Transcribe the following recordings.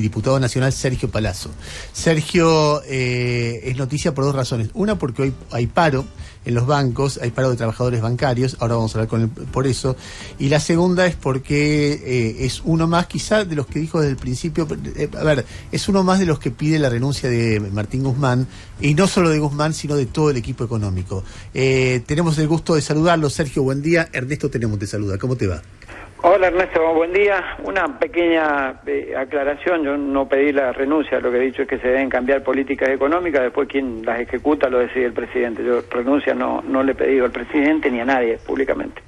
Diputado nacional Sergio Palazzo. Sergio es noticia por dos razones. Una, porque hoy hay paro en los bancos, hay paro de trabajadores bancarios, ahora vamos a hablar con él por eso. Y la segunda es porque es uno más, quizá de los que dijo desde el principio, es uno más de los que pide la renuncia de Martín Guzmán, y no solo de Guzmán, sino de todo el equipo económico. Tenemos el gusto de saludarlo. Sergio, buen día. Ernesto Tenemos te saluda. ¿Cómo te va? Hola Ernesto, buen día. Una pequeña aclaración, yo no pedí la renuncia, lo que he dicho es que se deben cambiar políticas económicas, después quien las ejecuta lo decide el presidente. Yo renuncia no le he pedido al presidente ni a nadie públicamente.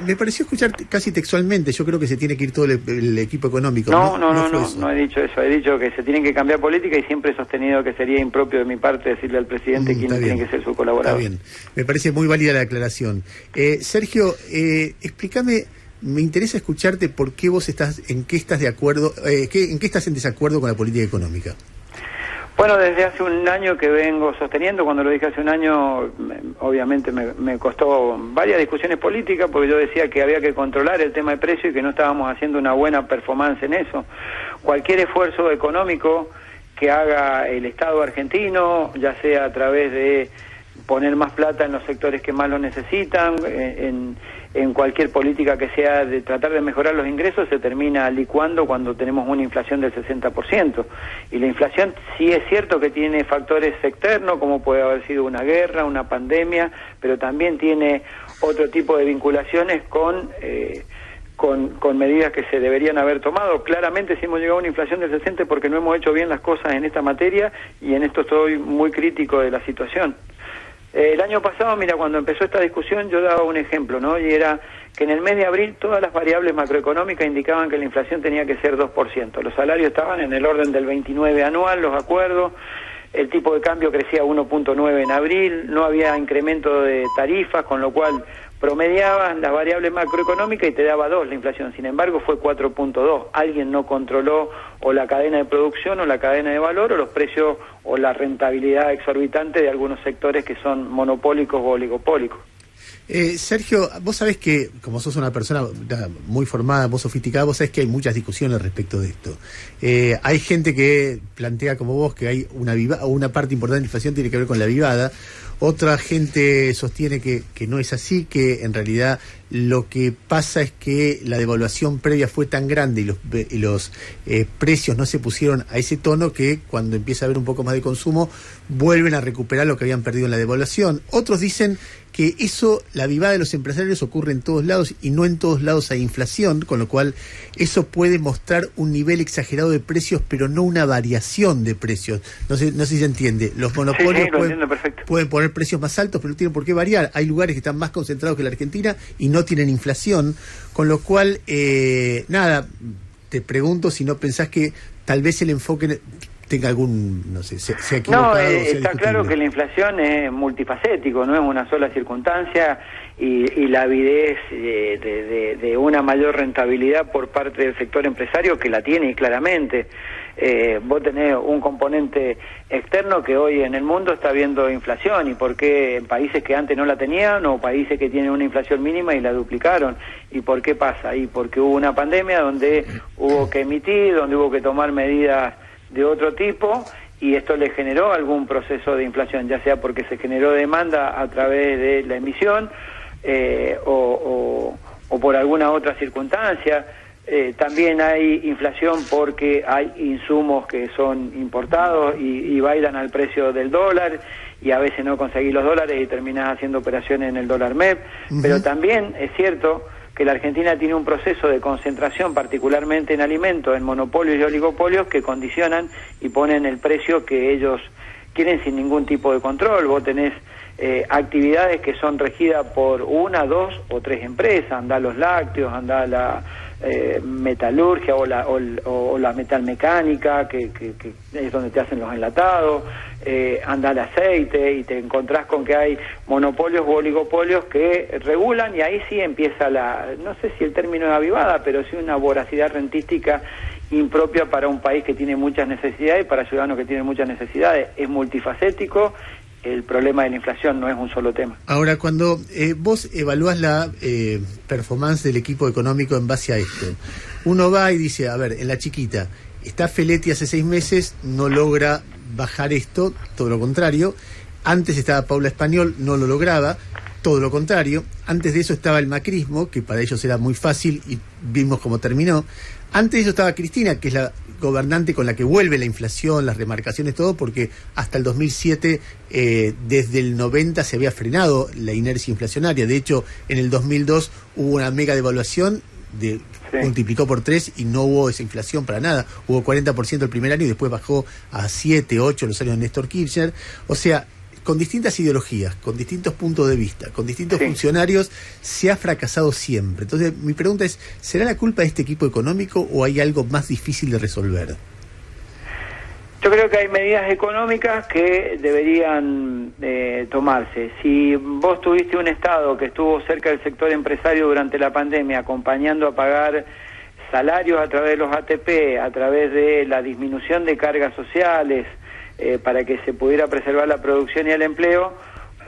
Me pareció escuchar casi textualmente, yo creo que se tiene que ir todo el equipo económico. No he dicho eso, he dicho que se tienen que cambiar políticas y siempre he sostenido que sería impropio de mi parte decirle al presidente quién tiene que ser su colaborador. Está bien, me parece muy válida la aclaración. Sergio, explícame. Me interesa escucharte por qué vos en qué estás de acuerdo, en qué estás en desacuerdo con la política económica. Bueno, desde hace un año que vengo sosteniendo, cuando lo dije hace un año, obviamente me costó varias discusiones políticas, porque yo decía que había que controlar el tema de precio y que no estábamos haciendo una buena performance en eso. Cualquier esfuerzo económico que haga el Estado argentino, ya sea a través de poner más plata en los sectores que más lo necesitan, en cualquier política que sea de tratar de mejorar los ingresos, se termina licuando cuando tenemos una inflación del 60%. Y la inflación sí es cierto que tiene factores externos, como puede haber sido una guerra, una pandemia, pero también tiene otro tipo de vinculaciones con medidas que se deberían haber tomado. Claramente si hemos llegado a una inflación del 60% porque no hemos hecho bien las cosas en esta materia, y en esto estoy muy crítico de la situación. El año pasado, mira, cuando empezó esta discusión yo daba un ejemplo, ¿no? Y era que en el mes de abril todas las variables macroeconómicas indicaban que la inflación tenía que ser 2%. Los salarios estaban en el orden del 29 anual, los acuerdos, el tipo de cambio crecía 1.9 en abril, no había incremento de tarifas, con lo cual promediaban las variables macroeconómicas y te daba 2 la inflación. Sin embargo fue 4.2. Alguien no controló o la cadena de producción o la cadena de valor o los precios o la rentabilidad exorbitante de algunos sectores que son monopólicos o oligopólicos. Sergio, vos sabés que, como sos una persona muy formada, muy sofisticada, vos sabés que hay muchas discusiones respecto de esto. Hay gente que plantea como vos que hay una parte importante de la inflación tiene que ver con la avivada. Otra gente sostiene que no es así, que en realidad lo que pasa es que la devaluación previa fue tan grande y los precios no se pusieron a ese tono que cuando empieza a haber un poco más de consumo vuelven a recuperar lo que habían perdido en la devaluación. Otros dicen que la avivada de los empresarios ocurre en todos lados y no en todos lados hay inflación, con lo cual eso puede mostrar un nivel exagerado de precios, pero no una variación de precios. No sé si se entiende. Los monopolios pueden poner precios más altos, pero no tienen por qué variar. Hay lugares que están más concentrados que la Argentina y no tienen inflación, con lo cual, te pregunto si no pensás que tal vez el enfoque tenga algún, no sé, se ha equivocado. No, está claro que la inflación es multifacético, no es una sola circunstancia, y la avidez de una mayor rentabilidad por parte del sector empresario, que la tiene claramente. Vos tenés un componente externo que hoy en el mundo está viendo inflación, y por qué en países que antes no la tenían o países que tienen una inflación mínima y la duplicaron, y por qué pasa, y porque hubo una pandemia donde hubo que emitir, donde hubo que tomar medidas de otro tipo, y esto le generó algún proceso de inflación, ya sea porque se generó demanda a través de la emisión o por alguna otra circunstancia. También hay inflación porque hay insumos que son importados y bailan al precio del dólar, y a veces no conseguís los dólares y terminás haciendo operaciones en el dólar MEP. Pero también es cierto que la Argentina tiene un proceso de concentración, particularmente en alimentos, en monopolios y oligopolios, que condicionan y ponen el precio que ellos quieren sin ningún tipo de control. Vos tenés actividades que son regidas por 1, 2 o 3 empresas, andá los lácteos, andá la metalurgia o la metalmecánica, que es donde te hacen los enlatados, anda el aceite, y te encontrás con que hay monopolios u oligopolios que regulan, y ahí sí empieza no sé si el término es avivada, pero sí una voracidad rentística impropia para un país que tiene muchas necesidades y para ciudadanos que tienen muchas necesidades. Es multifacético. El problema de la inflación no es un solo tema. Ahora, cuando vos evaluás la performance del equipo económico en base a esto, uno va y dice, a ver, en la chiquita, está Feletti hace 6 meses, no logra bajar esto, todo lo contrario. Antes estaba Paula Español, no lo lograba, todo lo contrario. Antes de eso estaba el macrismo, que para ellos era muy fácil y vimos cómo terminó. Antes de eso estaba Cristina, que es la gobernante con la que vuelve la inflación, las remarcaciones, todo, porque hasta el 2007, desde el 90 se había frenado la inercia inflacionaria. De hecho, en el 2002 hubo una mega devaluación, multiplicó por 3 y no hubo esa inflación para nada. Hubo 40% el primer año y después bajó a 7, 8 los años de Néstor Kirchner. O sea, con distintas ideologías, con distintos puntos de vista, con distintos funcionarios, se ha fracasado siempre. Entonces, mi pregunta es, ¿será la culpa de este equipo económico o hay algo más difícil de resolver? Yo creo que hay medidas económicas que deberían tomarse. Si vos tuviste un Estado que estuvo cerca del sector empresario durante la pandemia, acompañando a pagar salarios a través de los ATP, a través de la disminución de cargas sociales, para que se pudiera preservar la producción y el empleo,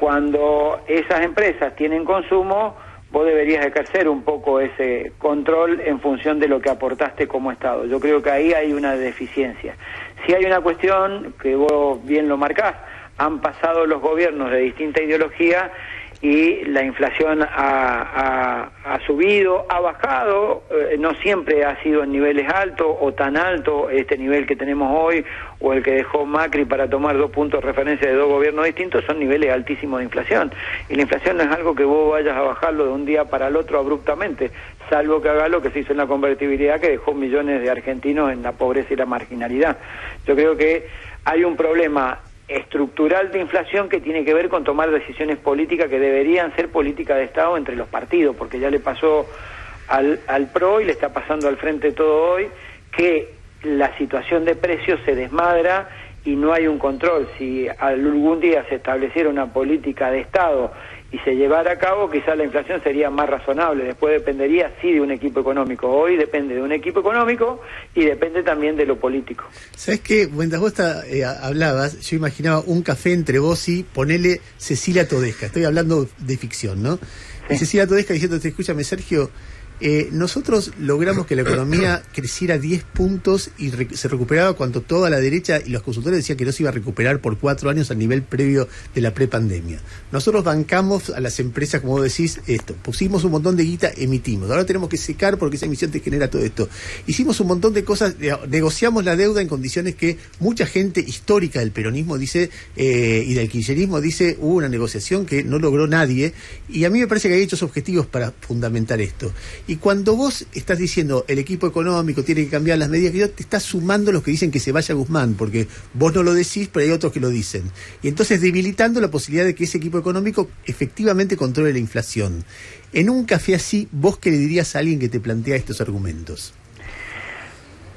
cuando esas empresas tienen consumo, vos deberías ejercer un poco ese control en función de lo que aportaste como Estado. Yo creo que ahí hay una deficiencia. Si hay una cuestión que vos bien lo marcás, han pasado los gobiernos de distinta ideología y la inflación ha subido, ha bajado, no siempre ha sido en niveles altos o tan alto este nivel que tenemos hoy o el que dejó Macri para tomar 2 puntos de referencia de 2 gobiernos distintos, son niveles altísimos de inflación. Y la inflación no es algo que vos vayas a bajarlo de un día para el otro abruptamente, salvo que haga lo que se hizo en la convertibilidad, que dejó millones de argentinos en la pobreza y la marginalidad. Yo creo que hay un problema estructural de inflación que tiene que ver con tomar decisiones políticas que deberían ser políticas de Estado entre los partidos, porque ya le pasó al PRO y le está pasando al Frente Todo Hoy, que la situación de precios se desmadra y no hay un control. Si algún día se estableciera una política de Estado y se llevara a cabo, quizás la inflación sería más razonable. Después dependería, sí, de un equipo económico. Hoy depende de un equipo económico y depende también de lo político. ¿Sabes qué? Mientras vos hablabas, yo imaginaba un café entre vos y ponele Cecilia Todesca. Estoy hablando de ficción, ¿no? Sí. Y Cecilia Todesca diciendo, escúchame, Sergio, nosotros logramos que la economía creciera 10 puntos y se recuperaba cuando toda la derecha y los consultores decían que no se iba a recuperar por 4 años al nivel previo de la prepandemia. Nosotros bancamos a las empresas, como vos decís, pusimos un montón de guita, emitimos. Ahora tenemos que secar porque esa emisión te genera todo esto. Hicimos un montón de cosas, negociamos la deuda en condiciones que mucha gente histórica del peronismo dice, y del kirchnerismo dice, hubo una negociación que no logró nadie, y a mí me parece que hay hechos objetivos para fundamentar esto. Y cuando vos estás diciendo el equipo económico tiene que cambiar las medidas, te estás sumando los que dicen que se vaya Guzmán, porque vos no lo decís, pero hay otros que lo dicen. Y entonces debilitando la posibilidad de que ese equipo económico efectivamente controle la inflación. En un café así, ¿vos qué le dirías a alguien que te plantea estos argumentos?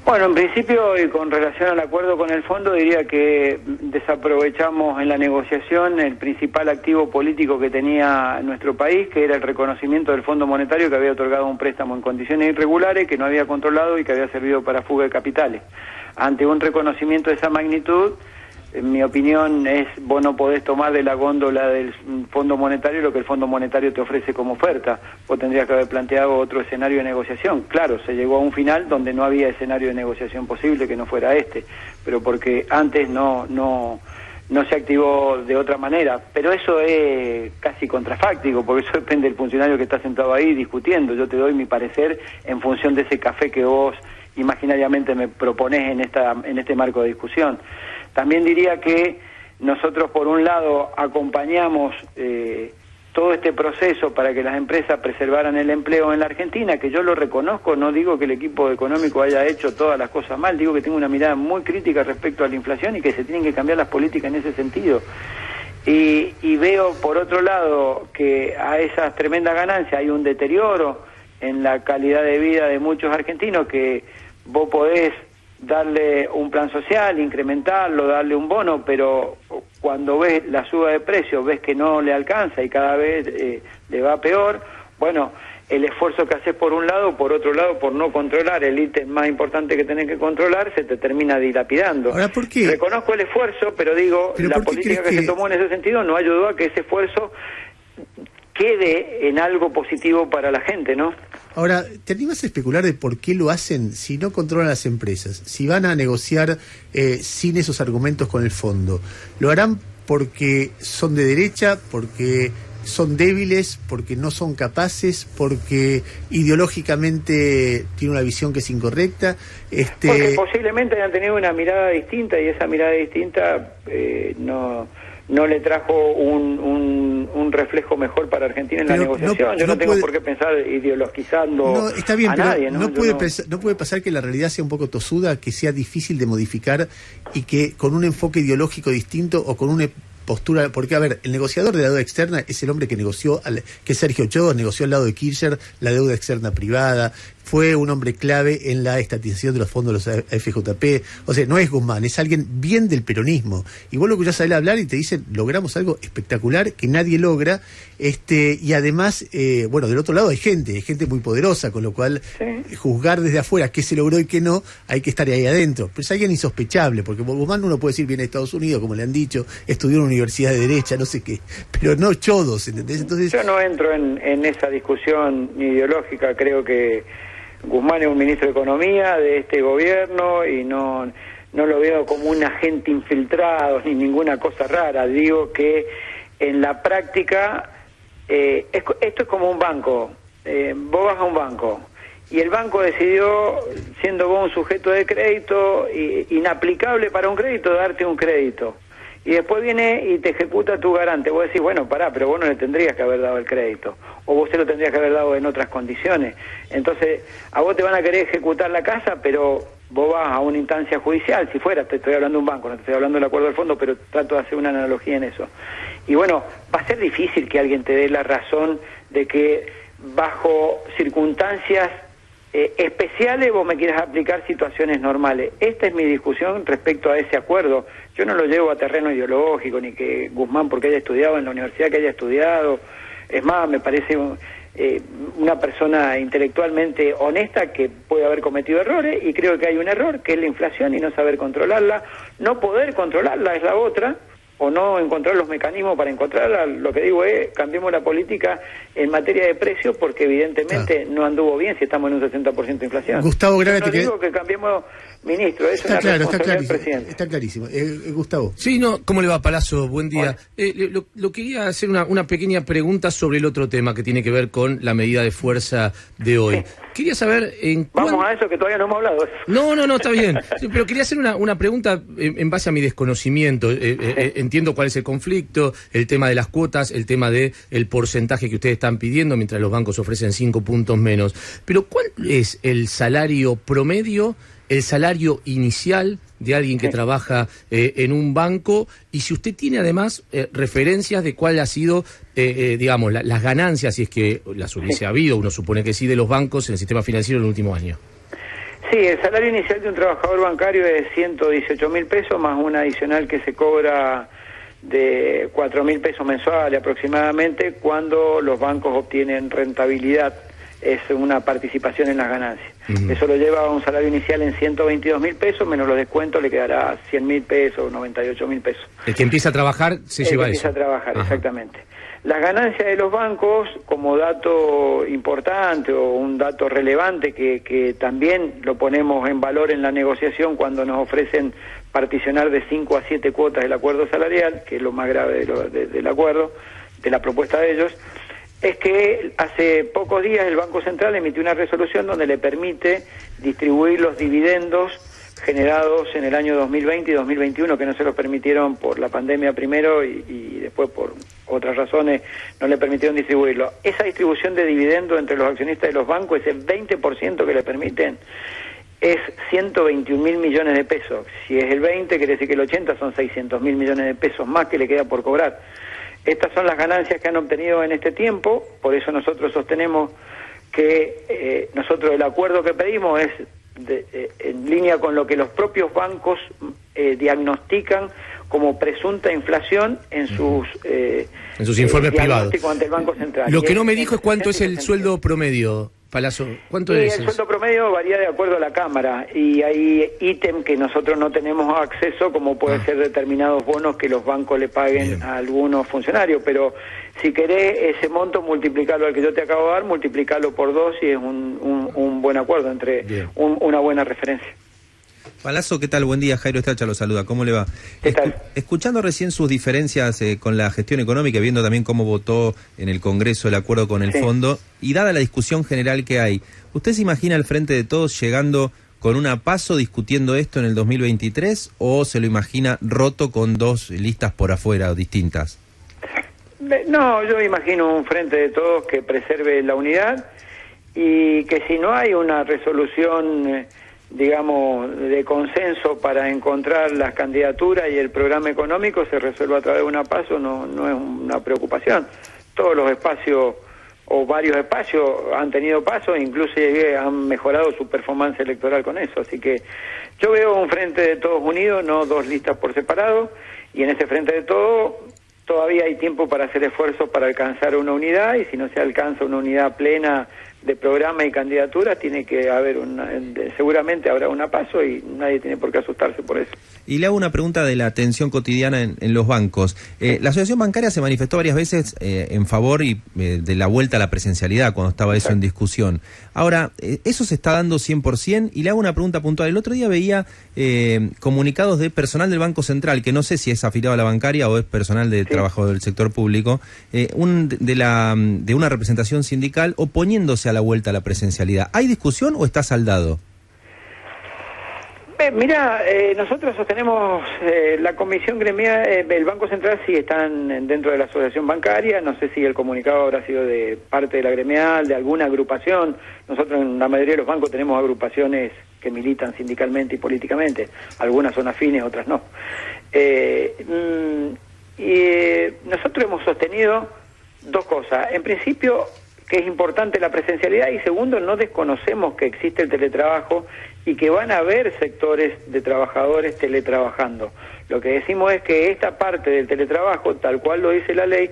Bueno, en principio, y con relación al acuerdo con el fondo, diría que desaprovechamos en la negociación el principal activo político que tenía nuestro país, que era el reconocimiento del Fondo Monetario, que había otorgado un préstamo en condiciones irregulares, que no había controlado y que había servido para fuga de capitales. Ante un reconocimiento de esa magnitud, en mi opinión es, vos no podés tomar de la góndola del Fondo Monetario lo que el Fondo Monetario te ofrece como oferta. Vos tendrías que haber planteado otro escenario de negociación. Claro, se llegó a un final donde no había escenario de negociación posible que no fuera este, pero porque antes no se activó de otra manera. Pero eso es casi contrafáctico, porque eso depende del funcionario que está sentado ahí discutiendo. Yo te doy mi parecer en función de ese café que vos imaginariamente me proponés en este marco de discusión. También diría que nosotros, por un lado, acompañamos todo este proceso para que las empresas preservaran el empleo en la Argentina, que yo lo reconozco, no digo que el equipo económico haya hecho todas las cosas mal, digo que tengo una mirada muy crítica respecto a la inflación y que se tienen que cambiar las políticas en ese sentido. Y veo, por otro lado, que a esas tremendas ganancias hay un deterioro en la calidad de vida de muchos argentinos, que vos podés darle un plan social, incrementarlo, darle un bono, pero cuando ves la suba de precios, ves que no le alcanza y cada vez le va peor. Bueno, el esfuerzo que haces por un lado, por otro lado, por no controlar el ítem más importante que tenés que controlar, se te termina dilapidando. Ahora, ¿por qué? Reconozco el esfuerzo, pero digo, la política que se tomó en ese sentido no ayudó a que ese esfuerzo quede en algo positivo para la gente, ¿no? Ahora, ¿te animas a especular de por qué lo hacen si no controlan las empresas? Si van a negociar sin esos argumentos con el fondo, ¿lo harán porque son de derecha, porque son débiles, porque no son capaces, porque ideológicamente tienen una visión que es incorrecta? Porque posiblemente hayan tenido una mirada distinta y esa mirada distinta no le trajo un reflejo mejor para Argentina en la negociación. Yo no tengo por qué pensar ideologizando está bien, a nadie. No puede pasar que la realidad sea un poco tosuda, que sea difícil de modificar y que con un enfoque ideológico distinto o con una postura, porque a ver, el negociador de la deuda externa es el hombre que negoció, que Sergio Ochoa negoció al lado de Kirchner la deuda externa privada, fue un hombre clave en la estatización de los fondos de los AFJP, o sea, no es Guzmán, es alguien bien del peronismo, y vos lo escuchás a él hablar y te dicen, logramos algo espectacular que nadie logra, y además, bueno, del otro lado hay gente muy poderosa, con lo cual juzgar desde afuera qué se logró y qué no, hay que estar ahí adentro, pero es alguien insospechable, porque Guzmán uno puede decir viene de Estados Unidos, como le han dicho, estudió en una universidad de derecha, no sé qué, pero no chodos, ¿entendés? Entonces, yo no entro en esa discusión ideológica, creo que Guzmán es un ministro de Economía de este gobierno y no lo veo como un agente infiltrado ni ninguna cosa rara. Digo que en la práctica esto es como un banco. Vos vas a un banco y el banco decidió, siendo vos un sujeto de crédito inaplicable para un crédito, darte un crédito. Y después viene y te ejecuta tu garante. Vos decís, bueno, pará, pero vos no le tendrías que haber dado el crédito. O vos se lo tendrías que haber dado en otras condiciones. Entonces, a vos te van a querer ejecutar la casa, pero vos vas a una instancia judicial. Si fuera, te estoy hablando de un banco, no te estoy hablando del acuerdo del fondo, pero trato de hacer una analogía en eso. Y bueno, va a ser difícil que alguien te dé la razón de que bajo circunstancias especiales vos me quieras aplicar situaciones normales. Esta es mi discusión respecto a ese acuerdo. Yo no lo llevo a terreno ideológico, ni que Guzmán porque haya estudiado en la universidad que haya estudiado. Es más, me parece una persona intelectualmente honesta que puede haber cometido errores, y creo que hay un error, que es la inflación y no saber controlarla. No poder controlarla es la otra, o no encontrar los mecanismos para encontrarla. Lo que digo es, cambiemos la política en materia de precios, porque evidentemente no anduvo bien si estamos en un 60% de inflación. Gustavo Graga, no digo que cambiemos, ministro, es una responsabilidad del presidente. Está clarísimo. Gustavo. Sí, no, ¿cómo le va, Palazzo? Buen día. Lo quería hacer una pequeña pregunta sobre el otro tema que tiene que ver con la medida de fuerza de hoy. Quería saber Vamos a eso, que todavía no hemos hablado. No, está bien. Pero quería hacer una pregunta en base a mi desconocimiento. Entiendo cuál es el conflicto, el tema de las cuotas, el tema de el porcentaje que ustedes están pidiendo, mientras los bancos ofrecen 5 puntos menos. Pero ¿cuál es el salario promedio, el salario inicial de alguien que trabaja en un banco? Y si usted tiene además referencias de cuál ha sido, digamos, las ganancias, si es que las hubiese habido, uno supone que sí, de los bancos en el sistema financiero en el último año. Sí, el salario inicial de un trabajador bancario es 118.000 pesos, más un adicional que se cobra de 4.000 pesos mensuales aproximadamente, cuando los bancos obtienen rentabilidad. Es una participación en las ganancias. Eso lo lleva a un salario inicial en 122.000 pesos, menos los descuentos le quedará 100.000 pesos, 98.000 pesos. El que empieza a trabajar se lleva eso. Empieza a trabajar, exactamente. Las ganancias de los bancos, como dato importante o un dato relevante que también lo ponemos en valor en la negociación cuando nos ofrecen particionar de 5 a 7 cuotas el acuerdo salarial, que es lo más grave del acuerdo, de la propuesta de ellos, es que hace pocos días el Banco Central emitió una resolución donde le permite distribuir los dividendos generados en el año 2020 y 2021, que no se los permitieron por la pandemia primero y después por otras razones no le permitieron distribuirlo. Esa distribución de dividendos entre los accionistas de los bancos, ese 20% que le permiten, es 121.000 millones de pesos. Si es el 20, quiere decir que el 80 son 600.000 millones de pesos más que le queda por cobrar. Estas son las ganancias que han obtenido en este tiempo, por eso nosotros sostenemos que nosotros el acuerdo que pedimos es en línea con lo que los propios bancos diagnostican como presunta inflación en sus informes privados ante el Banco Central. Lo que no me dijo es cuánto es el sueldo promedio Palazzo, ¿cuánto Y es el eso? sueldo promedio varía de acuerdo a la Cámara y hay ítem que nosotros no tenemos acceso, como puede ser determinados bonos que los bancos le paguen Bien. a algunos funcionarios, pero si querés ese monto, multiplicarlo al que yo te acabo de dar, multiplicarlo por 2 y es un buen acuerdo, una buena referencia. Palazzo, ¿qué tal? Buen día, Jairo Estracha lo saluda, ¿cómo le va? ¿Qué tal? Escuchando recién sus diferencias con la gestión económica y viendo también cómo votó en el Congreso el acuerdo con el fondo, y dada la discusión general que hay, ¿usted se imagina al Frente de Todos llegando con una PASO discutiendo esto en el 2023 o se lo imagina roto con dos listas por afuera distintas? No, yo imagino un Frente de Todos que preserve la unidad y que si no hay una resolución digamos, de consenso para encontrar las candidaturas y el programa económico se resuelva a través de una PASO, no es una preocupación. Todos los espacios o varios espacios han tenido PASO e incluso han mejorado su performance electoral con eso. Así que yo veo un Frente de Todos unidos, no dos listas por separado, y en ese Frente de Todos todavía hay tiempo para hacer esfuerzos para alcanzar una unidad, y si no se alcanza una unidad plena de programa y candidatura, tiene que haber seguramente habrá una PASO y nadie tiene por qué asustarse por eso. Y le hago una pregunta de la atención cotidiana en los bancos. La Asociación Bancaria se manifestó varias veces en favor de la vuelta a la presencialidad cuando estaba eso en discusión. Ahora, ¿eso se está dando 100%? Y le hago una pregunta puntual. El otro día veía comunicados de personal del Banco Central, que no sé si es afiliado a la bancaria o es personal de trabajo del sector público, de una representación sindical oponiéndose a la vuelta a la presencialidad. ¿Hay discusión o está saldado? Mira, nosotros sostenemos la comisión gremial, el Banco Central sí están dentro de la asociación bancaria, no sé si el comunicado habrá sido de parte de la gremial, de alguna agrupación. Nosotros en la mayoría de los bancos tenemos agrupaciones que militan sindicalmente y políticamente, algunas son afines, otras no. Nosotros hemos sostenido dos cosas. En principio, que es importante la presencialidad, y segundo, no desconocemos que existe el teletrabajo y que van a haber sectores de trabajadores teletrabajando. Lo que decimos es que esta parte del teletrabajo, tal cual lo dice la ley,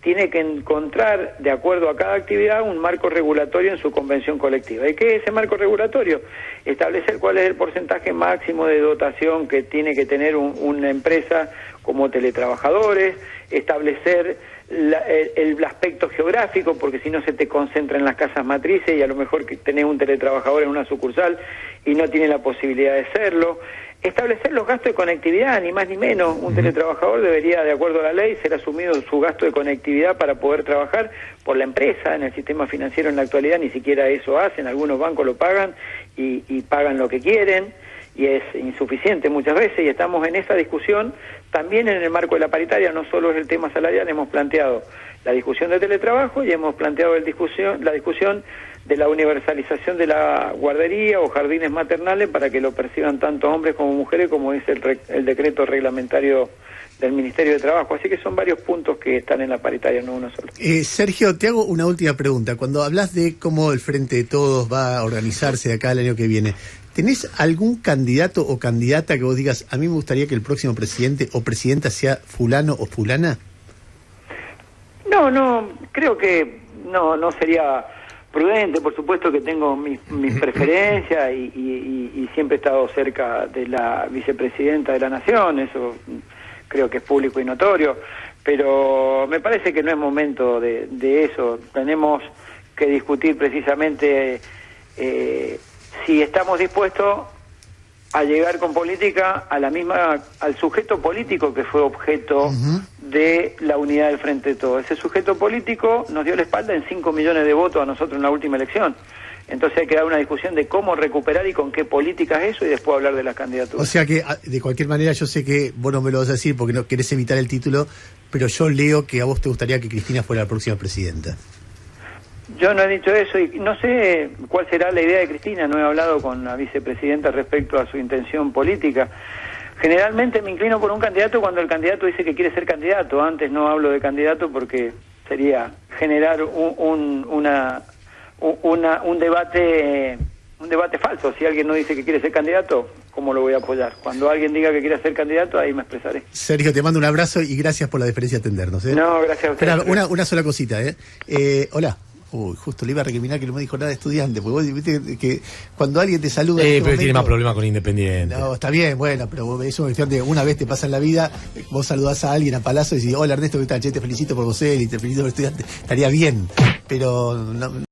tiene que encontrar, de acuerdo a cada actividad, un marco regulatorio en su convención colectiva. ¿Y qué es ese marco regulatorio? Establecer cuál es el porcentaje máximo de dotación que tiene que tener una empresa como teletrabajadores, establecer el aspecto geográfico, porque si no se te concentra en las casas matrices y a lo mejor que tenés un teletrabajador en una sucursal y no tiene la posibilidad de serlo. Establecer los gastos de conectividad, ni más ni menos. Un teletrabajador debería, de acuerdo a la ley, ser asumido su gasto de conectividad para poder trabajar por la empresa. En el sistema financiero en la actualidad ni siquiera eso hacen, algunos bancos lo pagan y pagan lo que quieren, y es insuficiente muchas veces, y estamos en esa discusión también en el marco de la paritaria. No solo es el tema salarial, hemos planteado la discusión de teletrabajo y hemos planteado la discusión de la universalización de la guardería o jardines maternales para que lo perciban tanto hombres como mujeres, como dice el decreto reglamentario del Ministerio de Trabajo. Así que son varios puntos que están en la paritaria, no uno solo. Sergio, te hago una última pregunta. Cuando hablas de cómo el Frente de Todos va a organizarse de acá el año que viene, ¿tenés algún candidato o candidata que vos digas, a mí me gustaría que el próximo presidente o presidenta sea fulano o fulana? No, creo que no sería prudente. Por supuesto que tengo mis preferencias y siempre he estado cerca de la vicepresidenta de la Nación, eso creo que es público y notorio, pero me parece que no es momento de eso. Tenemos que discutir precisamente si estamos dispuestos a llegar con política al sujeto político que fue objeto de la unidad del Frente de Todos. Ese sujeto político nos dio la espalda en 5 millones de votos a nosotros en la última elección. Entonces hay que dar una discusión de cómo recuperar y con qué políticas eso, y después hablar de las candidaturas. O sea que, de cualquier manera, yo sé que vos no me lo vas a decir porque no querés evitar el título, pero yo leo que a vos te gustaría que Cristina fuera la próxima presidenta. Yo no he dicho eso y no sé cuál será la idea de Cristina, no he hablado con la vicepresidenta respecto a su intención política. Generalmente me inclino por un candidato cuando el candidato dice que quiere ser candidato. Antes no hablo de candidato porque sería generar un debate falso. Si alguien no dice que quiere ser candidato, ¿cómo lo voy a apoyar? Cuando alguien diga que quiere ser candidato, ahí me expresaré. Sergio, te mando un abrazo y gracias por la deferencia de atendernos. No, gracias a ustedes. Espera, una sola cosita. Hola. Uy, justo le iba a recriminar que no me dijo nada de estudiante, porque vos viste que cuando alguien te saluda... Pero tiene más problemas con Independiente. No, está bien, bueno, pero es una cuestión de una vez te pasa en la vida, vos saludás a alguien a Palazzo y decís, hola Ernesto, ¿qué tal? Che, te felicito por vos y te felicito por estudiante. Estaría bien, pero... No,